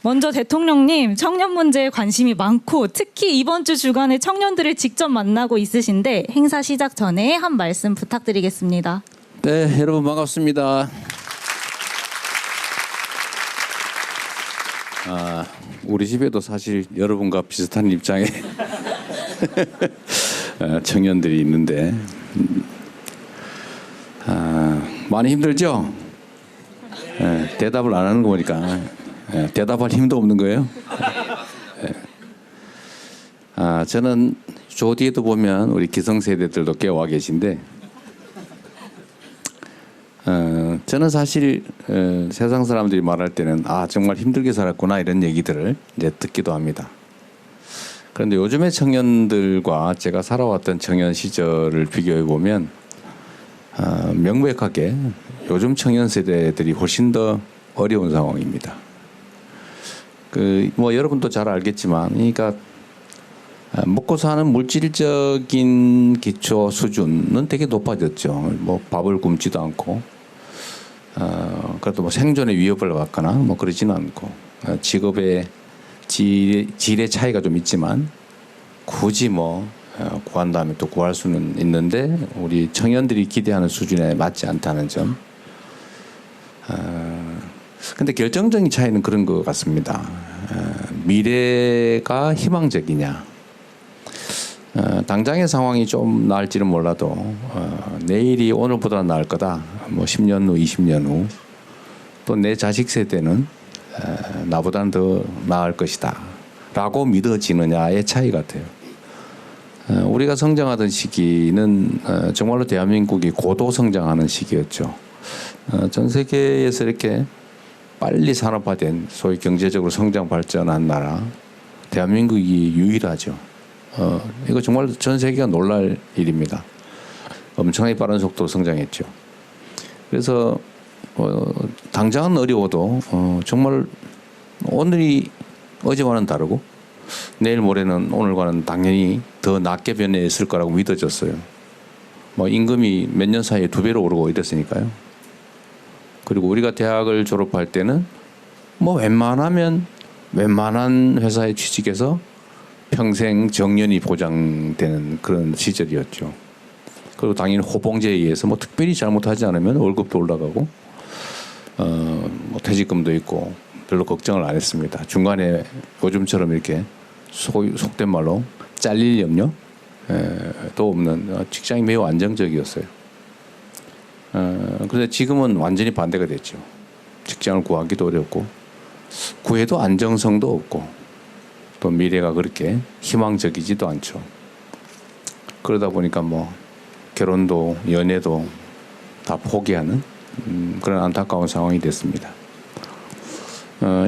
먼저 대통령님, 청년 문제에 관심이 많고 특히 이번 주 주간에 청년들을 직접 만나고 있으신데 행사 시작 전에 한 말씀 부탁드리겠습니다. 네, 여러분 반갑습니다. 우리 집에도 사실 여러분과 비슷한 입장의 청년들이 있는데 많이 힘들죠? 대답을 안 하는 거 보니까 대답할 힘도 없는 거예요. 저는 저 뒤에도 보면 우리 기성세대들도 깨와 계신데 저는 사실 세상 사람들이 말할 때는 정말 힘들게 살았구나 이런 얘기들을 이제 듣기도 합니다. 그런데 요즘의 청년들과 제가 살아왔던 청년 시절을 비교해 보면 명백하게 요즘 청년 세대들이 훨씬 더 어려운 상황입니다. 뭐 여러분도 잘 알겠지만, 그러니까 먹고 사는 물질적인 기초 수준은 되게 높아졌죠. 뭐 밥을 굶지도 않고, 그래도 뭐 생존의 위협을 받거나 뭐 그러지는 않고, 직업의 질의 차이가 좀 있지만 굳이 뭐 구한 다음에 또 구할 수는 있는데 우리 청년들이 기대하는 수준에 맞지 않다는 점. 근데 결정적인 차이는 그런 것 같습니다. 미래가 희망적이냐. 당장의 상황이 좀 나을지는 몰라도 내일이 오늘보다 나을 거다. 뭐 10년 후, 20년 후. 또 내 자식 세대는 나보다는 더 나을 것이다. 라고 믿어지느냐의 차이 같아요. 우리가 성장하던 시기는 정말로 대한민국이 고도 성장하는 시기였죠. 전 세계에서 이렇게 빨리 산업화된 소위 경제적으로 성장 발전한 나라 대한민국이 유일하죠. 이거 정말 전 세계가 놀랄 일입니다. 엄청나게 빠른 속도로 성장했죠. 그래서 당장은 어려워도 정말 오늘이 어제와는 다르고 내일 모레는 오늘과는 당연히 더 낮게 변했을 거라고 믿어졌어요. 뭐 임금이 몇 년 사이에 2배로 오르고 이랬으니까요. 그리고 우리가 대학을 졸업할 때는 뭐 웬만한 회사에 취직해서 평생 정년이 보장되는 그런 시절이었죠. 그리고 당연히 호봉제에 의해서 뭐 특별히 잘못하지 않으면 월급도 올라가고 뭐 퇴직금도 있고 별로 걱정을 안 했습니다. 중간에 요즘처럼 이렇게 속된 말로 잘릴 염려도 없는 직장이 매우 안정적이었어요. 그런데 지금은 완전히 반대가 됐죠. 직장을 구하기도 어렵고 구해도 안정성도 없고 또 미래가 그렇게 희망적이지도 않죠. 그러다 보니까 뭐 결혼도 연애도 다 포기하는 그런 안타까운 상황이 됐습니다.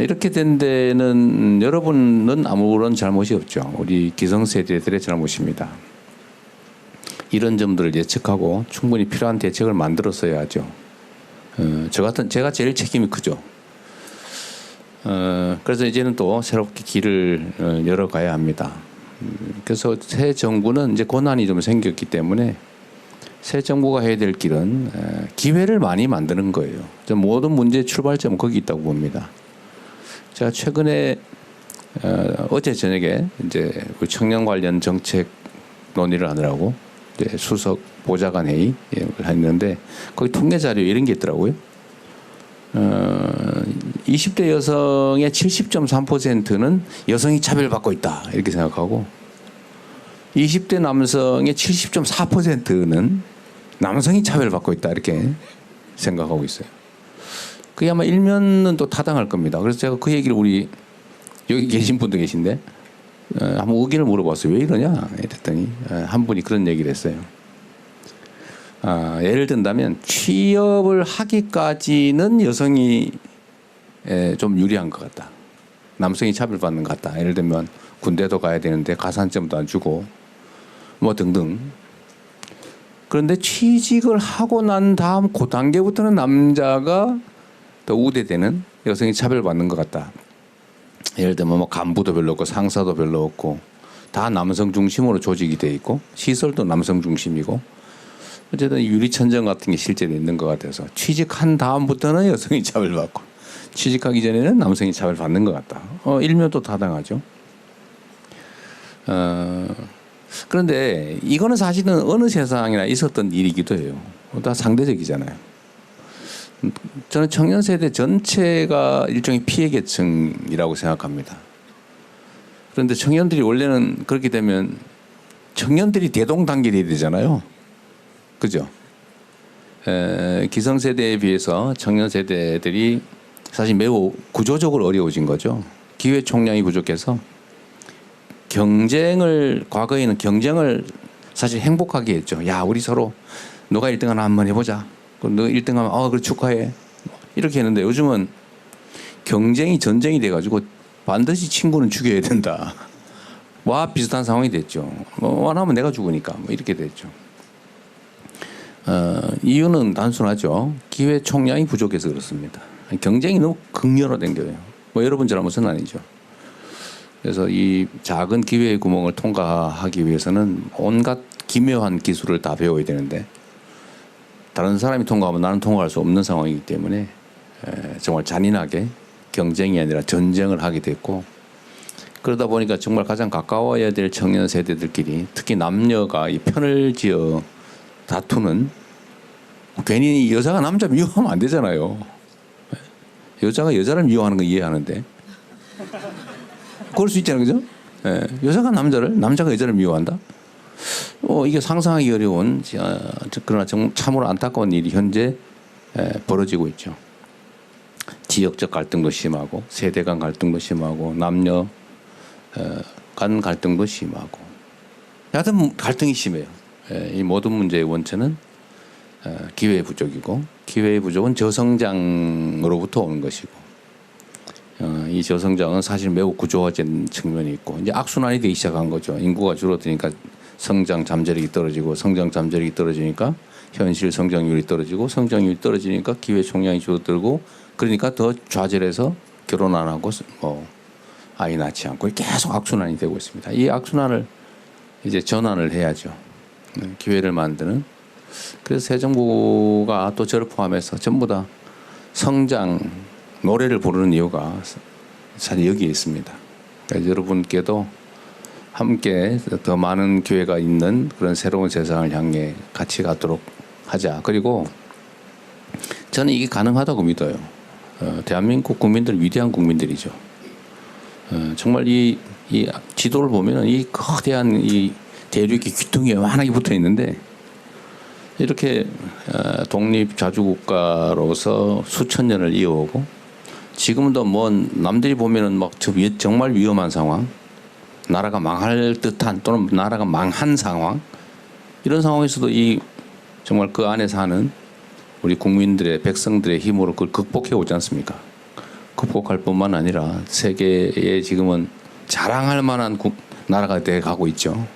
이렇게 된 데는 여러분은 아무런 잘못이 없죠. 우리 기성세대들의 잘못입니다. 이런 점들을 예측하고 충분히 필요한 대책을 만들었어야 하죠. 제가 제일 책임이 크죠. 그래서 이제는 또 새롭게 길을 열어가야 합니다. 그래서 새 정부는 이제 권한이 좀 생겼기 때문에 새 정부가 해야 될 길은 기회를 많이 만드는 거예요. 모든 문제의 출발점은 거기 있다고 봅니다. 제가 최근에 어제 저녁에 이제 청년 관련 정책 논의를 하느라고 이제 수석 보좌관 회의를 했는데 거기 통계 자료 이런 게 있더라고요. 20대 여성의 70.3%는 여성이 차별받고 있다 이렇게 생각하고 20대 남성의 70.4%는 남성이 차별받고 있다 이렇게 생각하고 있어요. 그게 아마 일면은 또 타당할 겁니다. 그래서 제가 그 얘기를 우리 여기 계신 분도 계신데 한번 의견을 물어봤어요. 왜 이러냐 이랬더니 한 분이 그런 얘기를 했어요. 예를 든다면 취업을 하기까지는 여성이 좀 유리한 것 같다. 남성이 차별받는 것 같다. 예를 들면 군대도 가야 되는데 가산점도 안 주고 뭐 등등. 그런데 취직을 하고 난 다음 그 단계부터는 남자가 더 우대되는 여성이 차별받는 것 같다. 예를 들면 뭐 간부도 별로 없고 상사도 별로 없고 다 남성 중심으로 조직이 돼 있고 시설도 남성 중심이고 어쨌든 유리천정 같은 게 실제로 있는 것 같아서 취직한 다음부터는 여성이 차별받고 취직하기 전에는 남성이 차별받는 것 같다. 일면도 타당하죠. 그런데 이거는 사실은 어느 세상이나 있었던 일이기도 해요. 다 상대적이잖아요. 저는 청년 세대 전체가 일종의 피해 계층이라고 생각합니다. 그런데 청년들이 원래는 그렇게 되면 청년들이 대동단결이 되잖아요. 그죠? 기성세대에 비해서 청년 세대들이 사실 매우 구조적으로 어려워진 거죠. 기회 총량이 부족해서 과거에는 경쟁을 사실 행복하게 했죠. 야, 우리 서로 너가 1등하나 한번 해보자. 그럼 너 1등하면 그래 축하해. 이렇게 했는데 요즘은 경쟁이 전쟁이 돼가지고 반드시 친구는 죽여야 된다. 와 비슷한 상황이 됐죠. 원하면 내가 죽으니까 이렇게 됐죠. 이유는 단순하죠. 기회 총량이 부족해서 그렇습니다. 경쟁이 너무 극렬화된 거예요. 여러분 잘못은 아니죠. 그래서 이 작은 기회의 구멍을 통과하기 위해서는 온갖 기묘한 기술을 다 배워야 되는데 다른 사람이 통과하면 나는 통과할 수 없는 상황이기 때문에 정말 잔인하게 경쟁이 아니라 전쟁을 하게 됐고 그러다 보니까 정말 가장 가까워야 될 청년 세대들끼리 특히 남녀가 이 편을 지어 다투는 괜히 여자가 남자 미워하면 안 되잖아요. 여자가 여자를 미워하는 건 이해하는데 그럴 수 있잖아요, 그죠? 여자가 남자가 여자를 미워한다? 이게 상상하기 어려운 그러나 참으로 안타까운 일이 현재 벌어지고 있죠. 지역적 갈등도 심하고 세대 간 갈등도 심하고 남녀 간 갈등도 심하고 여하튼 갈등이 심해요. 이 모든 문제의 원천은 기회의 부족이고 기회의 부족은 저성장으로부터 오는 것이고 이 저성장은 사실 매우 구조화된 측면이 있고 이제 악순환이 되기 시작한 거죠. 인구가 줄어드니까 성장 잠재력이 떨어지고 성장 잠재력이 떨어지니까 현실 성장률이 떨어지고 성장률이 떨어지니까 기회 총량이 줄어들고 그러니까 더 좌절해서 결혼 안 하고 아이 낳지 않고 계속 악순환이 되고 있습니다. 이 악순환을 이제 전환을 해야죠. 기회를 만드는. 그래서 새 정부가 또 저를 포함해서 전부 다 성장 노래를 부르는 이유가 사실 여기에 있습니다. 그러니까 여러분께도 함께 더 많은 기회가 있는 그런 새로운 세상을 향해 같이 가도록 하자. 그리고 저는 이게 가능하다고 믿어요. 대한민국 국민들 위대한 국민들이죠. 정말 이 지도를 보면은 이 거대한 이 대륙이 귀퉁이에 완하게 붙어 있는데 이렇게 독립 자주국가로서 수천 년을 이어오고 지금도 남들이 보면은 정말 위험한 상황, 나라가 망할 듯한 또는 나라가 망한 상황 이런 상황에서도 정말 그 안에 사는 우리 국민들의 백성들의 힘으로 그걸 극복해 오지 않습니까? 극복할 뿐만 아니라 세계에 지금은 자랑할 만한 나라가 돼 가고 있죠.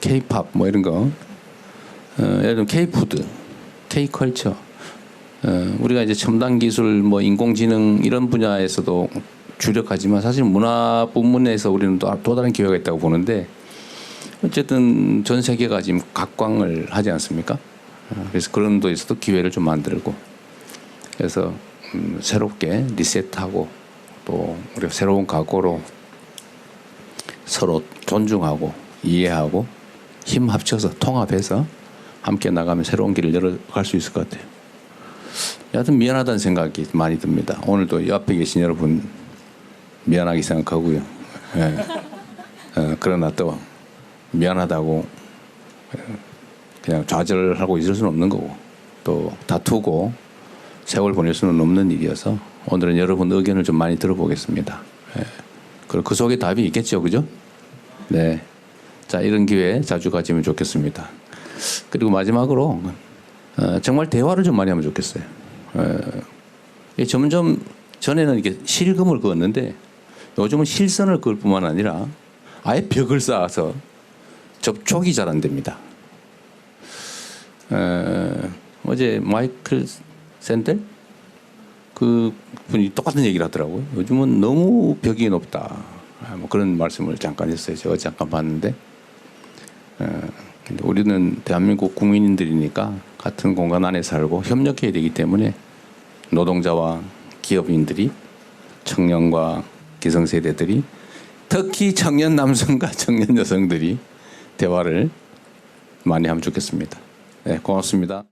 K-팝 이런 거, 예를 들면 K-푸드, K-컬처. 우리가 이제 첨단 기술, 인공지능 이런 분야에서도 주력하지만 사실 문화 부문에서 우리는 또 다른 기회가 있다고 보는데 어쨌든 전 세계가 지금 각광을 하지 않습니까? 그래서 그런 데에서도 기회를 좀 만들고 그래서 새롭게 리셋하고 또 우리가 새로운 각오로 서로 존중하고 이해하고 힘 합쳐서 통합해서 함께 나가면 새로운 길을 열어갈 수 있을 것 같아요. 여하튼 미안하다는 생각이 많이 듭니다. 오늘도 옆에 계신 여러분 미안하게 생각하고요. 그러나 또 미안하다고 그냥 좌절하고 있을 수는 없는 거고 또 다투고 세월 보낼 수는 없는 일이어서 오늘은 여러분 의견을 좀 많이 들어보겠습니다. 그리고 그 속에 답이 있겠죠, 그죠? 네. 자, 이런 기회 자주 가지면 좋겠습니다. 그리고 마지막으로 정말 대화를 좀 많이 하면 좋겠어요. 점점 전에는 이렇게 실금을 그었는데 요즘은 실선을 그을 뿐만 아니라 아예 벽을 쌓아서 접촉이 잘 안 됩니다. 어제 마이클 샌델 그 분이 똑같은 얘기를 하더라고요. 요즘은 너무 벽이 높다. 그런 말씀을 잠깐 했어요. 제가 잠깐 봤는데 근데 우리는 대한민국 국민들이니까 같은 공간 안에 살고 협력해야 되기 때문에 노동자와 기업인들이 청년과 기성세대들이 특히 청년 남성과 청년 여성들이 대화를 많이 하면 좋겠습니다. 네, 고맙습니다.